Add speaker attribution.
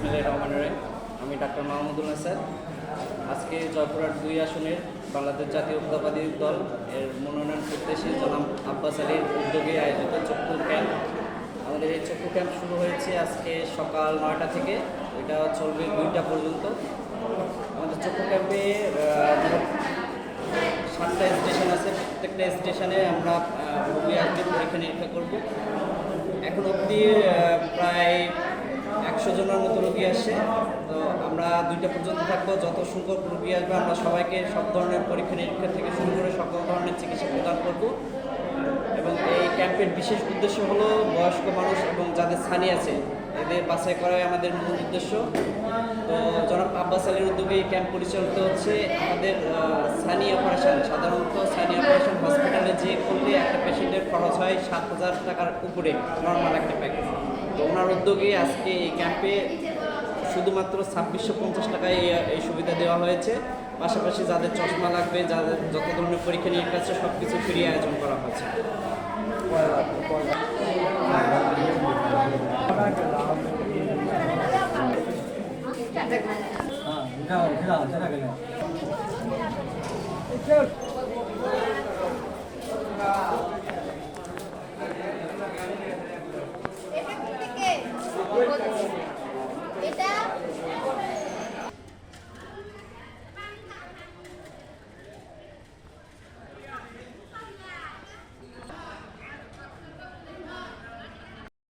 Speaker 1: বিসমিল্লাহির রহমানির রহিম। আমি ডাক্তার মাহমুদুল হাসান। আজকে জয়পুরহাট 2 আসনের বাংলাদেশ জাতীয়তাবাদী দল এর মনোনয়ন প্রত্যাশী জনাব আব্বাস আলীর উদ্যোগে আয়োজিত চক্ষু ক্যাম্প। আমাদের এই চক্ষু ক্যাম্প শুরু হয়েছে আজকে সকাল 9টা থেকে, এটা চলবে 2টা পর্যন্ত। আমাদের চক্ষু ক্যাম্পে 7টা স্টেশন আছে। প্রত্যেকটা স্টেশনে আমরা রোগী আসবে, পরীক্ষা নিরীক্ষা করব। এখন অবধি প্রায় 100 জনের মতো রোগী আসে। তো আমরা 2টা পর্যন্ত থাকবো। যত সংখ্যক রোগী আসবে আমরা সবাইকে সব ধরনের পরীক্ষা নিরীক্ষা থেকে শুরু করে সকল ধরনের চিকিৎসা প্রদান করব। এবং এই ক্যাম্পের বিশেষ উদ্দেশ্য হলো বয়স্ক মানুষ এবং যাদের ছানি আছে এদের বাছাই করাই আমাদের মূল উদ্দেশ্য। তো জনাব আব্বাস আলীর উদ্যোগে এই ক্যাম্প পরিচালিত হচ্ছে। আমাদের ছানি অপারেশন, সাধারণত ছানি অপারেশন হসপিটালে যে করলে একটা পেশেন্টের খরচ হয় 7,000 টাকার উপরে, নর্মাল একটা প্যাকেজ। তো ওনার উদ্যোগে আজকে এই ক্যাম্পে শুধুমাত্র 2650 টাকায় এই সুবিধা দেওয়া হয়েছে। পাশাপাশি যাদের চশমা লাগবে, যাদের যত ধরনের পরীক্ষা নিরীক্ষা আছে সব কিছু ফ্রি আয়োজন করা হয়েছে।
Speaker 2: 你看，我这两个在那个。